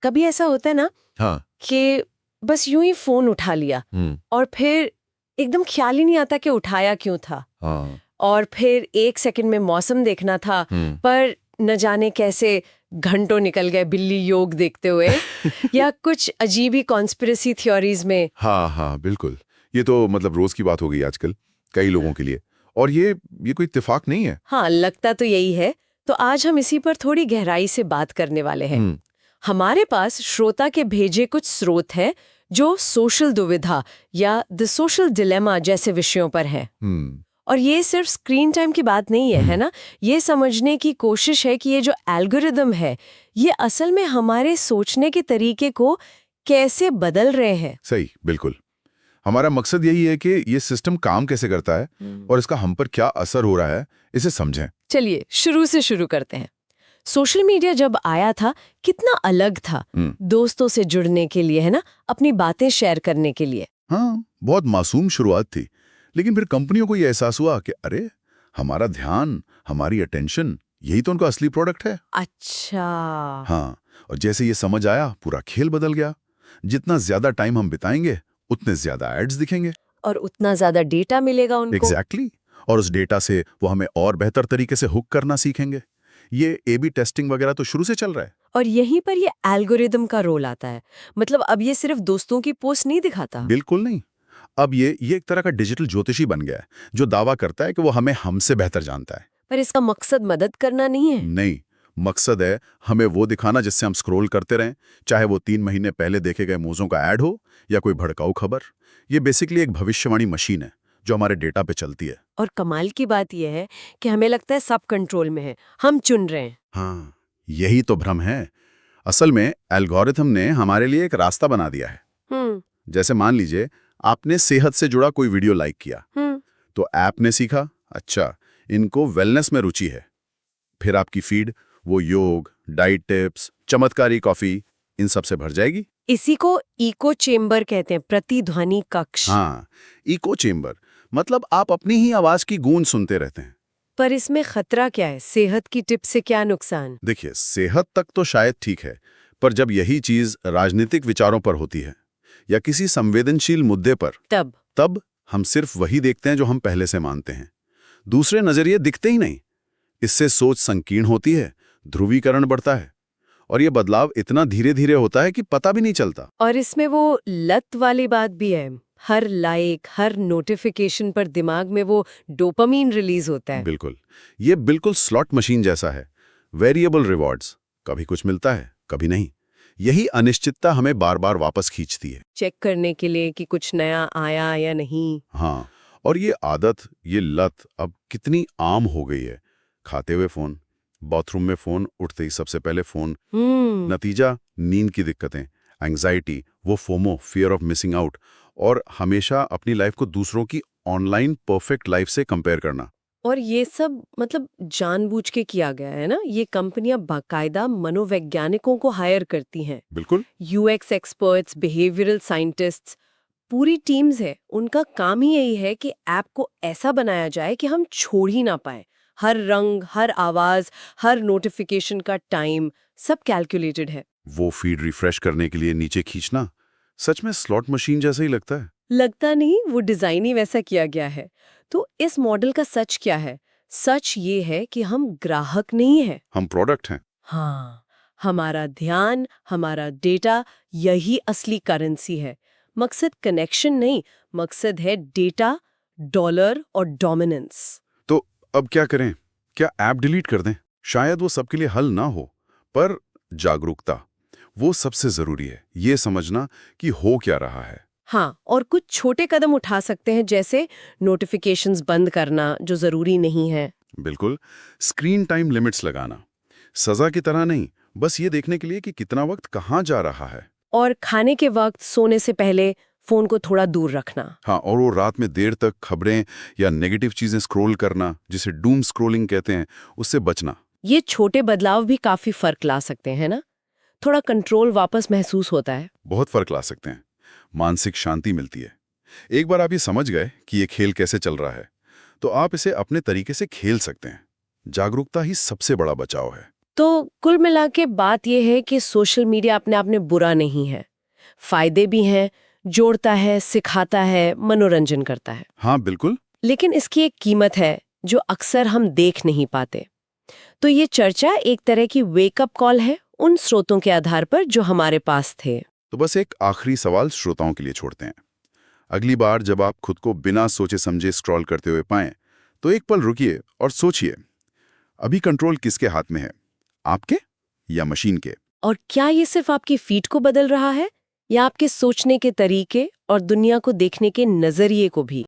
कभी ऐसा होता है ना हाँ। कि बस यूं ही फोन उठा लिया और फिर एकदम ख्याल ही नहीं आता कि उठाया क्यों था। हाँ। और फिर 1 सेकंड में मौसम देखना था, पर न जाने कैसे घंटों निकल गए बिल्ली योग देखते हुए या कुछ अजीब ही कॉन्स्पिरेसी थ्योरीज में। हाँ हाँ बिल्कुल। ये तो मतलब रोज की बात हो गई आजकल कई लोगों के लिए, और ये कोई इत्तेफाक नहीं है। हाँ, लगता तो यही है। तो आज हम इसी पर थोड़ी गहराई से बात करने वाले हैं। हमारे पास श्रोता के भेजे कुछ स्रोत हैं जो सोशल दुविधा या द सोशल डिलेमा जैसे विषयों पर हैं। और ये सिर्फ स्क्रीन टाइम की बात नहीं है, है ना? ये समझने की कोशिश है कि ये जो एल्गोरिदम है, ये असल में हमारे सोचने के तरीके को कैसे बदल रहे हैं। सही, बिल्कुल। हमारा मकसद यही है कि ये सिस्टम काम कैसे करता है और इसका हम पर क्या असर हो रहा है, इसे समझें। चलिए शुरू से शुरू करते हैं। सोशल मीडिया जब आया था कितना अलग था दोस्तों से जुड़ने के लिए, है ना, अपनी बातें शेयर करने के लिए। हाँ, बहुत मासूम शुरुआत थी, लेकिन फिर कंपनियों को ये एहसास हुआ कि अरे हमारा ध्यान, हमारी अटेंशन, यही तो उनका असली प्रोडक्ट है। अच्छा। हाँ, और जैसे ये समझ आया पूरा खेल बदल गया। जितना ज्यादा टाइम हम बिताएंगे उतने ज्यादा एड्स दिखेंगे और उतना ज्यादा डेटा मिलेगा उनको। एग्जैक्टली। और उस डेटा से वो हमें और बेहतर तरीके से हुक करना सीखेंगे। ये एबी टेस्टिंग वगैरह तो शुरू से चल रहा है। और यहीं पर ये एल्गोरिदम का रोल आता है। मतलब अब ये सिर्फ दोस्तों की पोस्ट नहीं दिखाता। बिल्कुल नहीं। अब ये एक तरह का डिजिटल ज्योतिषी बन गया है जो दावा करता है कि वो हमें हमसे बेहतर जानता है। पर इसका मकसद मदद करना नहीं है। नहीं, मकसद है हमें वो दिखाना जिससे हम स्क्रॉल करते रहें, चाहे वो 3 महीने पहले देखे गए मोज़ों का ऐड हो या कोई भड़काऊ खबर। ये बेसिकली एक भविष्यवाणी मशीन है जो हमारे डेटा पे चलती है। और कमाल की बात यह है कि हमें लगता है सब कंट्रोल में है, हम चुन रहे हैं। हाँ, यही तो भ्रम है। असल में एल्गोरिथम ने हमारे लिए एक रास्ता बना दिया है। जैसे मान लीजिए आपने सेहत से जुड़ा कोई वीडियो लाइक किया, तो ऐप ने सीखा, अच्छा इनको वेलनेस में रुचि है। फिर आपकी फीड वो योग, डाइट टिप्स, चमत्कारी कॉफी, इन सब से भर जाएगी। इसी को इको चेम्बर कहते हैं, प्रतिध्वनि कक्ष। हाँ, इको चेम्बर मतलब आप अपनी ही आवाज की गूंज सुनते रहते हैं। पर इसमें खतरा क्या है? सेहत की टिप से क्या नुकसान? देखिए, सेहत तक तो शायद ठीक है, पर जब यही चीज राजनीतिक विचारों पर होती है या किसी संवेदनशील मुद्दे पर, तब हम सिर्फ वही देखते हैं जो हम पहले से मानते हैं। दूसरे नजरिए दिखते ही नहीं। इससे सोच संकीर्ण होती है, ध्रुवीकरण बढ़ता है, और ये बदलाव इतना धीरे धीरे होता है कि पता भी नहीं चलता। और इसमें वो लत वाली बात भी है। हर लाइक, हर नोटिफिकेशन पर दिमाग में वो डोपामीन रिलीज होता है। बिल्कुल, ये बिल्कुल स्लॉट मशीन जैसा है। वेरिएबल रिवॉर्ड्स, कभी कुछ मिलता है कभी नहीं। यही अनिश्चितता हमें बार बार वापस खींचती है, चेक करने के लिए कि कुछ नया आया या नहीं। हाँ, और ये आदत, ये लत अब कितनी आम हो गई है। खाते हुए फोन, बाथरूम में फोन, उठते ही सबसे पहले फोन। नतीजा नींद की दिक्कतें, एंग्जाइटी, वो FOMO, fear of missing out, और हमेशा अपनी लाइफ को दूसरों की ऑनलाइन परफेक्ट लाइफ से कंपेयर करना। और ये सब मतलब जानबूझ के किया गया है ना। ये कंपनियां बाकायदा मनोवैज्ञानिकों को हायर करती हैं। बिल्कुल। यूएक्स एक्सपर्ट्स, बिहेवियरल साइंटिस्ट्स, पूरी टीम्स है। उनका काम ही यही है कि ऐप को ऐसा बनाया जाए कि हम छोड़ ही ना पाए। हर रंग, हर आवाज, हर नोटिफिकेशन का टाइम, सब कैलकुलेटेड है। वो फीड रिफ्रेश करने के लिए नीचे खींचना सच में स्लॉट मशीन जैसा ही लगता है। लगता नहीं, वो डिजाइन ही वैसा किया गया है। तो इस मॉडल का सच क्या है? सच ये है कि हम ग्राहक नहीं है, हम प्रोडक्ट हैं। हाँ, हमारा ध्यान, हमारा डेटा, यही असली करेंसी है। मकसद कनेक्शन नहीं, मकसद है डेटा, डॉलर और डोमिनेंस। तो अब क्या करें? क्या ऐप डिलीट कर दें? शायद वो सबके लिए हल ना हो, पर जागरूकता वो सबसे जरूरी है। ये समझना कि हो क्या रहा है। हाँ, और कुछ छोटे कदम उठा सकते हैं, जैसे नोटिफिकेशंस बंद करना जो जरूरी नहीं है। बिल्कुल, स्क्रीन टाइम लिमिट्स लगाना, सजा की तरह नहीं, बस ये देखने के लिए कि कितना वक्त कहाँ जा रहा है। और खाने के वक्त, सोने से पहले फोन को थोड़ा दूर रखना। हाँ, और वो रात में देर तक खबरें या नेगेटिव चीजें स्क्रॉल करना, जिसे डूम स्क्रॉलिंग कहते हैं, उससे बचना। ये छोटे बदलाव भी काफी फर्क ला सकते हैं ना। थोड़ा कंट्रोल वापस महसूस होता है। बहुत फर्क ला सकते हैं। मानसिक शांति मिलती है। एक बार आप ये समझ गए कि ये खेल कैसे चल रहा है, तो आप इसे अपने तरीके से खेल सकते हैं। जागरूकता ही सबसे बड़ा बचाव है। तो कुल मिला के बात यह है कि सोशल मीडिया अपने आप में बुरा नहीं है। फायदे भी हैं, जोड़ता है, सिखाता है, मनोरंजन करता है। हाँ बिल्कुल। लेकिन इसकी एक कीमत है जो अक्सर हम देख नहीं पाते। तो ये चर्चा एक तरह की वेकअप कॉल है उन स्रोतों के आधार पर जो हमारे पास थे। तो बस एक आखिरी सवाल श्रोताओं के लिए छोड़ते हैं। अगली बार जब आप खुद को बिना सोचे समझे स्क्रॉल करते हुए पाएं, तो एक पल रुकिए और सोचिए, अभी कंट्रोल किसके हाथ में है, आपके या मशीन के? और क्या ये सिर्फ आपकी फीड को बदल रहा है या आपके सोचने के तरीके और दुनिया को देखने के नजरिए को भी?